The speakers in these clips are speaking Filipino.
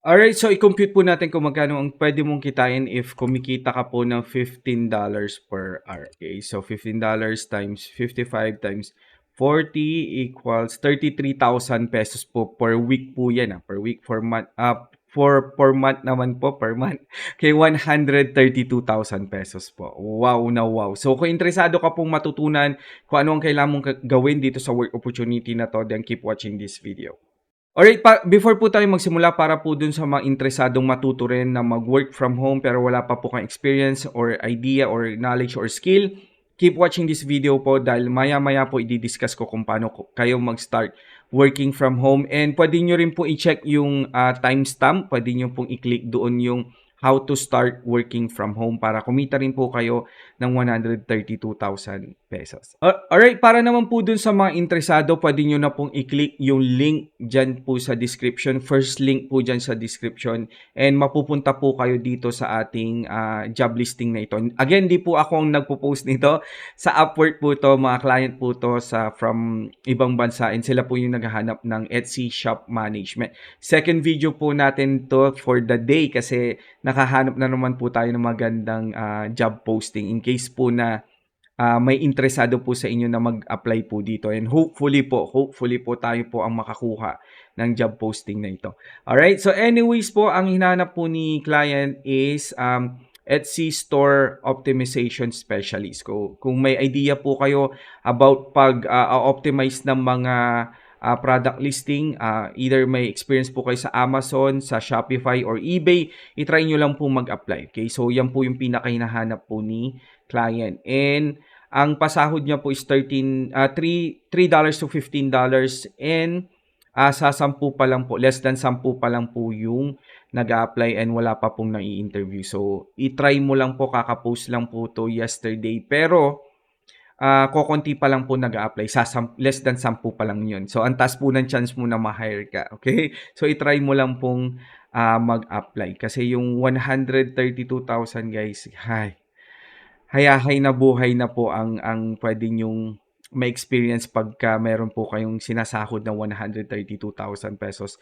Alright, so i-compute po natin kung magkano ang pwede mong kitain if kumikita ka po ng $15 per hour. Okay, so $15 times 55 times 40 equals 33,000 pesos po per week po yan. Per week, for month, per month naman po, per month. Okay, 132,000 pesos po. Wow na wow. So kung interesado ka pong matutunan kung ano ang kailangan mong gawin dito sa work opportunity na to, then keep watching this video. Alright, before po tayo magsimula, para po dun sa mga interesadong matuto rin na mag-work from home pero wala pa po kang experience or idea or knowledge or skill, keep watching this video po dahil maya-maya po i-discuss ko kung paano kayo mag-start working from home. And pwede nyo rin po i-check yung timestamp, pwede nyo pong i-click doon yung how to start working from home para kumita rin po kayo ng 132,000 pesos. Alright, para naman po dun sa mga interesado, pwede nyo na pong i-click yung link dyan po sa description. First link po dyan sa description. And mapupunta po kayo dito sa ating job listing na ito. Again, di po ako ang nagpo-post nito. Sa Upwork po to, mga client po to from ibang bansa. And sila po yung naghahanap ng Etsy Shop Management. Second video po natin to for the day kasi nakahanap na naman po tayo ng magandang job posting in case po na may interesado po sa inyo na mag-apply po dito. And hopefully po tayo po ang makakuha ng job posting na ito. Alright, so anyways po, ang hinahanap po ni client is Etsy Store Optimization Specialist. Kung may idea po kayo about pag-optimize ng mga product listing, either may experience po kayo sa Amazon, sa Shopify, or eBay, itry nyo lang po mag-apply. Okay? So, yan po yung pinakahinahanap po ni client. And, ang pasahod niya po is $3 to $15 and sa 10 pa lang po, less than 10 pa lang po yung nag-a-apply and wala pa pong nai-interview. So, itry mo lang po, kaka-post lang po to yesterday. Pero, kokonti pa lang po nag-a-apply. Less than 10 pa lang yun. So, ang taas po ng chance mo na ma-hire ka. Okay? So, itry mo lang pong mag-apply. Kasi yung 132,000 guys, hayahay na buhay na po ang pwede nyong ma-experience pagka meron po kayong sinasahod na 132,000 pesos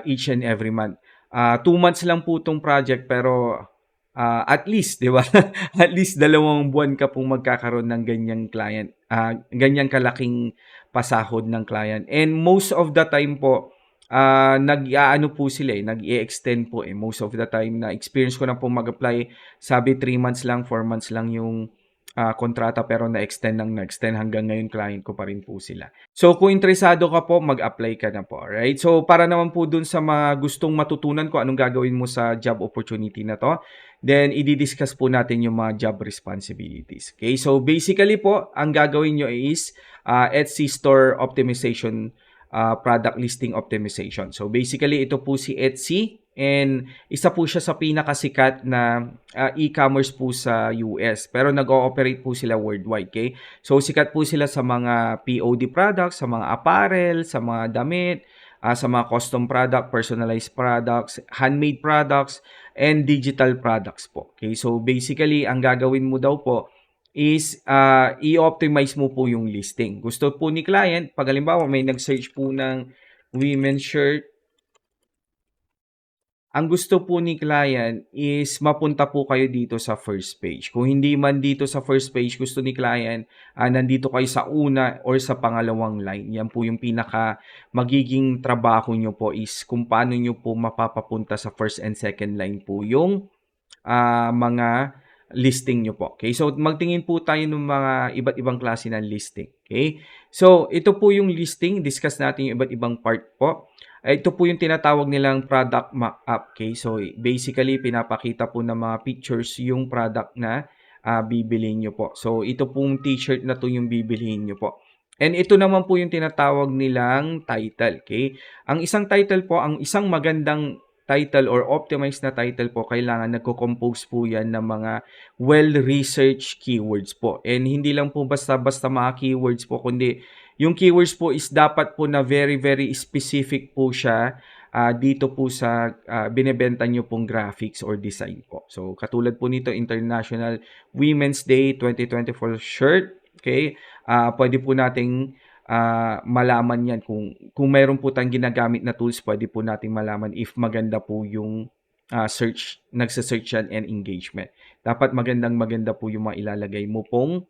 each and every month. 2 months lang po itong project pero at least, di ba? At least 2 buwan ka pong magkakaroon ng ganyang client, ganyang kalaking pasahod ng client. And most of the time po, nag-aano po sila nag-i-extend po most of the time na experience ko na po mag-apply, sabi 3 months lang, 4 months lang yung kontrata pero na-extend hanggang ngayon client ko pa rin po sila. So kung interesado ka po, mag-apply ka na po, alright? So para naman po dun sa mga gustong matutunan ko anong gagawin mo sa job opportunity na to, then i-discuss po natin yung mga job responsibilities. Okay? So basically po, ang gagawin nyo is Etsy Store Optimization, product listing optimization. So basically ito po si Etsy and isa po siya sa pinakasikat na e-commerce po sa US pero nag-ooperate po sila worldwide. Okay? So sikat po sila sa mga POD products, sa mga apparel, sa mga damit, sa mga custom product, personalized products, handmade products, and digital products po. Okay? So basically ang gagawin mo daw po is i-optimize mo po yung listing. Gusto po ni client, pag halimbawa may nag-search po ng women's shirt, ang gusto po ni client is mapunta po kayo dito sa first page. Kung hindi man dito sa first page, gusto ni client, nandito kayo sa una or sa pangalawang line. Yan po yung pinaka magiging trabaho nyo po is kung paano nyo po mapapapunta sa first and second line po yung mga listing nyo po. Okay? So, magtingin po tayo ng mga iba't ibang klase ng listing. Okay? So, ito po yung listing. Discuss natin yung iba't ibang part po. Ito po yung tinatawag nilang product mock-up. Okay? So, basically, pinapakita po ng mga pictures yung product na bibilihin nyo po. So, ito pong t-shirt na to yung bibilihin nyo po. And ito naman po yung tinatawag nilang title. Okay? Ang isang title po, ang isang magandang title or optimized na title po, kailangan nagko-compose po yan ng mga well-researched keywords po. And hindi lang po basta-basta mga keywords po, kundi yung keywords po is dapat po na very, very specific po siya dito po sa binebenta nyo pong graphics or design po. So, katulad po nito, International Women's Day 2024 shirt. Okay? Pwede po nating malaman yan kung meron po tayong ginagamit na tools, pwede po nating malaman if maganda po yung search, nagse-search yan and engagement. Dapat maganda po yung mga ilalagay mo pong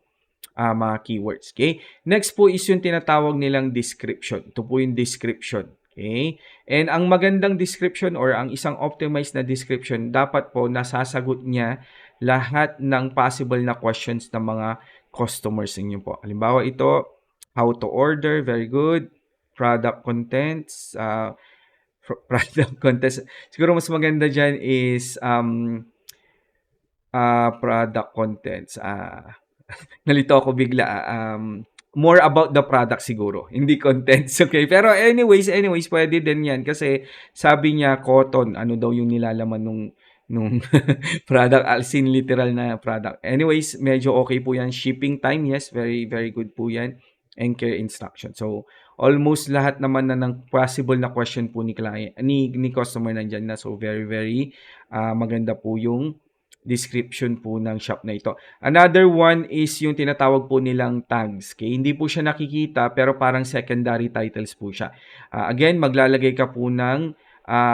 mga keywords. Okay? Next po is yung tinatawag nilang description. Ito po yung description. Okay? And ang magandang description or ang isang optimized na description, dapat po nasasagot niya lahat ng possible na questions ng mga customers ninyo po. Halimbawa ito, how to order, very good. Product contents, product contents. Siguro mas maganda dyan is product contents. Nalito ako bigla. More about the product siguro, hindi contents. Okay, pero anyways, pwede din yan kasi sabi niya cotton, ano daw yung nilalaman nung product, as in literal na product. Anyways, medyo okay po yan. Shipping time, yes, very very good po yan. And care instruction. So, almost lahat naman na ng possible na question po ni client, ni customer nandiyan na. So, very very maganda po yung description po ng shop na ito. Another one is yung tinatawag po nilang tags. Okay? Hindi po siya nakikita pero parang secondary titles po siya. Again, maglalagay ka po ng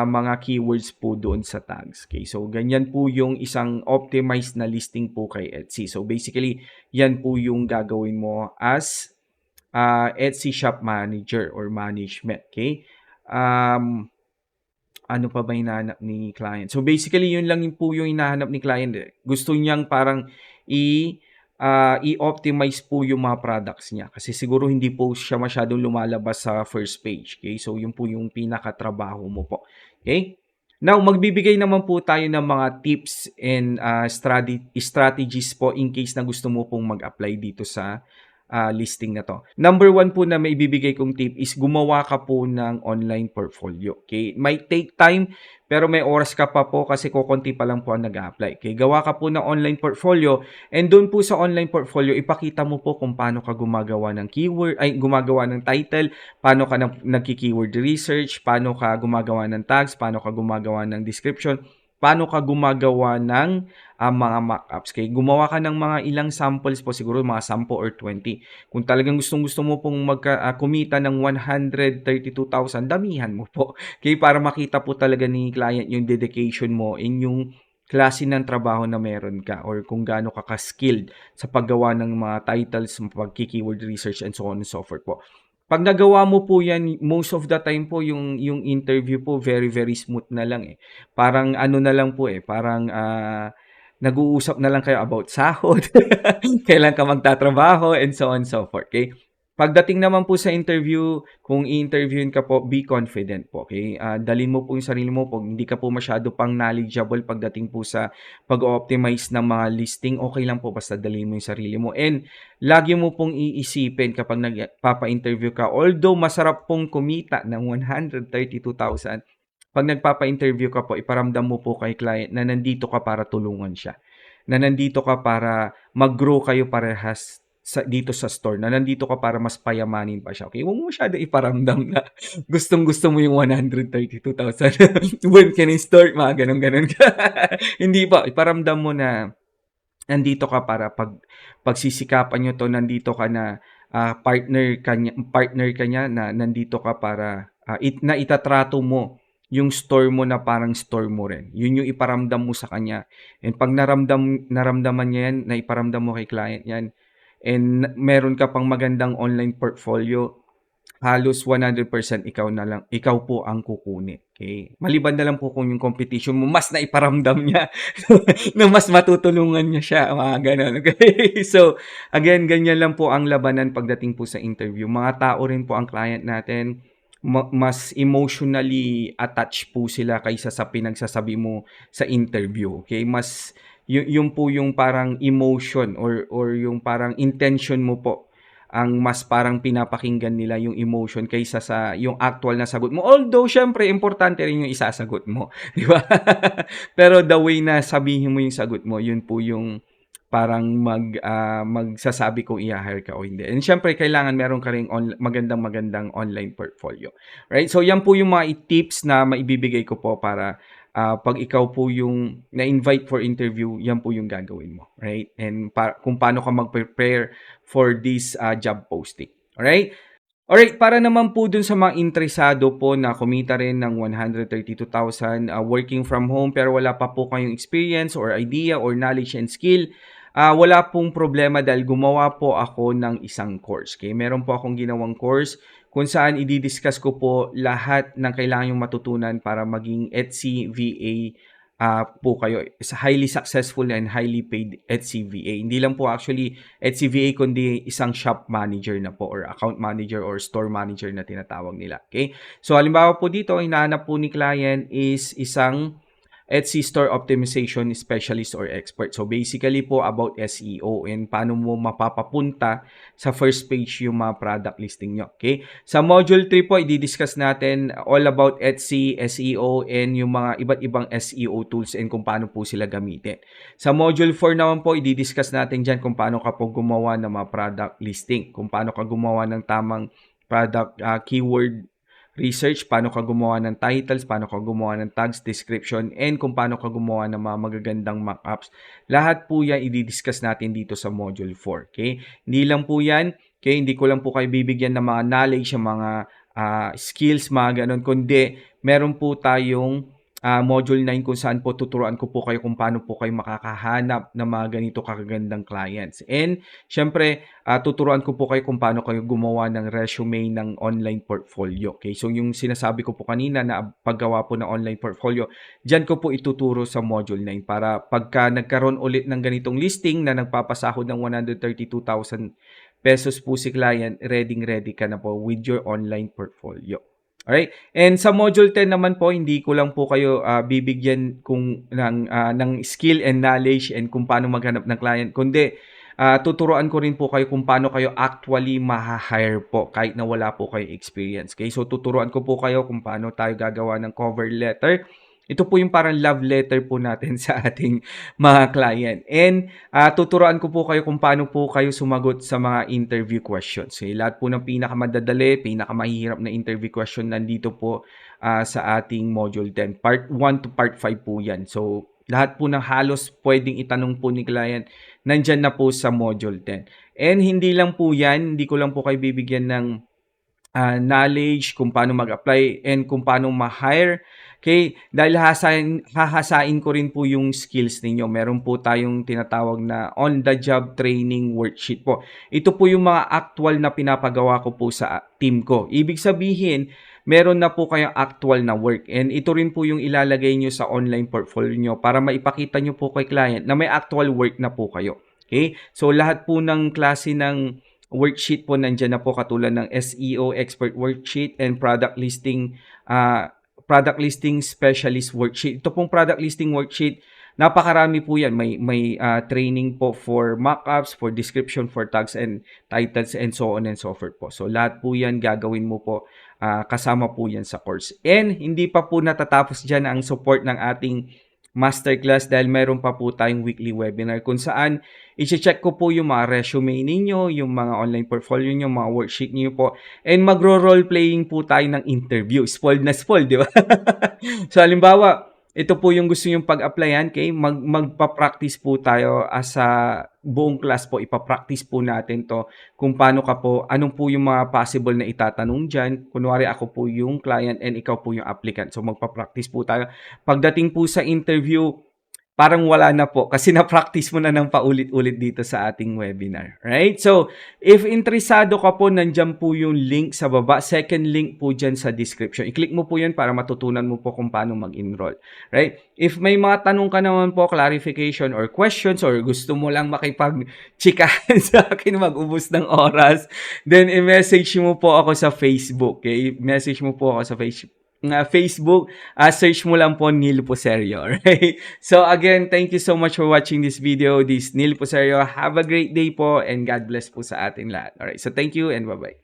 mga keywords po doon sa tags. Okay? So, ganyan po yung isang optimized na listing po kay Etsy. So, basically, yan po yung gagawin mo as Etsy Shop Manager or management. Okay? Ano pa ba hinahanap ni client? So basically, yun lang po yung hinahanap ni client. Gusto niyang parang i-optimize po yung mga products niya. Kasi siguro hindi po siya masyadong lumalabas sa first page. Okay? So yun po yung pinakatrabaho mo po. Okay? Now, magbibigay naman po tayo ng mga tips and strategies po in case na gusto mo pong mag-apply dito sa listing na to. Number one po na may bibigay kong tip is gumawa ka po ng online portfolio. Okay? Might take time, pero may oras ka pa po kasi kukunti pa lang po ang nag-apply. Okay? Gawa ka po ng online portfolio and doon po sa online portfolio, ipakita mo po kung paano ka gumagawa ng keyword, gumagawa ng title, paano ka nagki-keyword research, paano ka gumagawa ng tags, paano ka gumagawa ng description, paano ka gumagawa ng mga mock-ups. Okay? Gumawa ka ng mga ilang samples po, siguro mga 10 or 20. Kung talagang gustong-gusto mo pong kumita ng 132,000, damihan mo po. Okay? Para makita po talaga ni client yung dedication mo in yung klase ng trabaho na meron ka or kung gaano ka ka-skilled sa paggawa ng mga titles, pag-keyword research and so on and so forth po. Pag nagawa mo po yan, most of the time po yung interview po very very smooth na lang eh. Parang ano na lang po eh, parang nag-uusap na lang kayo about sahod, kailan ka magtatrabaho and so on and so forth. Okay? Pagdating naman po sa interview, kung i-interviewin ka po, be confident po. Okay? Dalhin mo po yung sarili mo po. Hindi ka po masyado pang knowledgeable pagdating po sa pag-optimize ng mga listing. Okay lang po basta dalhin mo yung sarili mo. And lagi mo pong iisipin kapag nagpapa-interview ka, although masarap pong kumita ng 132,000, pag nagpapa-interview ka po, iparamdam mo po kay client na nandito ka para tulungan siya. Na nandito ka para mag-grow kayo parehas dito sa store, na nandito ka para mas payamanin pa siya. Okay? Huwag mo masyado iparamdam na gustong-gusto mo yung 132,000. When can I start? Mga ganun-ganun. Hindi pa. Iparamdam mo na nandito ka para pagsisikapan nyo to, nandito ka na partner ka niya, na nandito ka para na itatrato mo yung store mo na parang store mo rin. Yun yung iparamdam mo sa kanya. And pag naramdaman niya yan, na iparamdam mo kay client yan, and meron ka pang magandang online portfolio, halos 100% ikaw po ang kukunin. Okay? Maliban na lang po kung yung competition mo mas naiparamdam niya na mas matutulungan niya siya, mga ganun. Okay? So, again, ganyan lang po ang labanan pagdating po sa interview. Mga tao rin po ang client natin, mas emotionally attached po sila kaysa sa pinagsasabi mo sa interview. Okay? Mas yung po yung parang emotion or yung parang intention mo po ang mas parang pinapakinggan nila, yung emotion kaysa sa yung actual na sagot mo. Although syempre importante rin yung isasagot mo, di ba? Pero the way na sabihin mo yung sagot mo, yun po yung parang magsasabi kung i-hire ka o hindi. And syempre kailangan meron ka ring magandang online portfolio. Right? So yan po yung mga tips na maibibigay ko po para pag ikaw po yung na-invite for interview, yan po yung gagawin mo. Right? And kung paano ka mag-prepare for this job posting. Alright? Alright, para naman po dun sa mga interesado po na kumita rin ng 132,000 working from home pero wala pa po kayong experience or idea or knowledge and skill, wala pong problema dahil gumawa po ako ng isang course. Okay? Meron po akong ginawang course kung saan i-discuss ko po lahat ng kailangan yung matutunan para maging Etsy VA po kayo. Is highly successful and highly paid Etsy VA. Hindi lang po actually Etsy VA kundi isang shop manager na po or account manager or store manager na tinatawag nila. Okay? So halimbawa po dito, hinahanap po ni client is isang Etsy Store Optimization Specialist or Expert. So basically po about SEO and paano mo mapapapunta sa first page yung mga product listing nyo. Okay? Sa Module 3 po, i-discuss natin all about Etsy, SEO, and yung mga iba't ibang SEO tools and kung paano po sila gamitin. Sa Module 4 naman po, i-discuss natin dyan kung paano ka po gumawa ng mga product listing, kung paano ka gumawa ng tamang product keyword research, paano ka gumawa ng titles, paano ka gumawa ng tags, description, and kung paano ka gumawa ng mga magagandang mockups. Lahat po yan i-discuss natin dito sa Module 4. Okay? Hindi lang po yan. Okay? Hindi ko lang po kayo bibigyan ng mga knowledge, mga skills, mga ganun. Kundi, meron po tayong Module 9 kung saan po tuturuan ko po kayo kung paano po kayo makakahanap ng mga ganito kakagandang clients. And, syempre, tuturuan ko po kayo kung paano kayo gumawa ng resume ng online portfolio. Okay? So, yung sinasabi ko po kanina na paggawa po ng online portfolio, dyan ko po ituturo sa Module 9 para pagka nagkaroon ulit ng ganitong listing na nagpapasahod ng 132,000 pesos po si client, ready ka na po with your online portfolio. Alright? And sa Module 10 naman po, hindi ko lang po kayo bibigyan ng skill and knowledge and kung paano maghanap ng client, kundi tuturuan ko rin po kayo kung paano kayo actually ma-hire po kahit na wala po kayo experience. Okay? So, tuturuan ko po kayo kung paano tayo gagawa ng cover letter. Ito po yung parang love letter po natin sa ating mga client. And tuturuan ko po kayo kung paano po kayo sumagot sa mga interview questions. Okay? Lahat po ng pinakamadadali, pinakamahirap na interview question nandito po sa ating Module 10. Part 1 to Part 5 po yan. So, lahat po ng halos pwedeng itanong po ni client, nandyan na po sa Module 10. And hindi lang po yan, hindi ko lang po kayo bibigyan ng knowledge kung paano mag-apply and kung paano ma-hire. Okay, dahil hahasain ko rin po yung skills ninyo. Meron po tayong tinatawag na on-the-job training worksheet po. Ito po yung mga actual na pinapagawa ko po sa team ko. Ibig sabihin, meron na po kayong actual na work. And ito rin po yung ilalagay nyo sa online portfolio nyo para maipakita nyo po kay client na may actual work na po kayo. Okay, so lahat po ng klase ng worksheet po nandyan na po katulad ng SEO expert worksheet and product listing specialist worksheet. Ito pong product listing worksheet, napakarami po yan. May training po for mockups, for description, for tags and titles and so on and so forth po. So lahat po yan gagawin mo po kasama po yan sa course. And hindi pa po natatapos dyan ang support ng ating masterclass dahil meron pa po tayong weekly webinar kung saan i-check ko po yung mga resume ninyo, yung mga online portfolio nyo, mga worksheet niyo po, and magro-role playing po tayo ng interview. Spoiled na spoiled, di ba? So, halimbawa, ito po yung gusto nyong pag-applyan, okay? Magpa-practice po tayo as a buong class po, ipa-practice po natin to kung paano ka po, anong po yung mga possible na itatanong dyan. Kunwari ako po yung client and ikaw po yung applicant. So, magpa-practice po tayo. Pagdating po sa interview, parang wala na po kasi na-practice mo na ng paulit-ulit dito sa ating webinar. Right? So, if interesado ka po, nandyan po yung link sa baba. Second link po dyan sa description. I-click mo po yan para matutunan mo po kung paano mag-enroll. Right? If may mga tanong ka naman po, clarification or questions or gusto mo lang makipag-chikahan sa akin, mag-ubos ng oras, then i-message mo po ako sa Facebook. Okay? Message mo po ako sa Facebook, search mo lang po Neil Poserio, right? So again, thank you so much for watching this video. This Neil Poserio. Have a great day po and God bless po sa atin lahat. Alright, so thank you and bye-bye.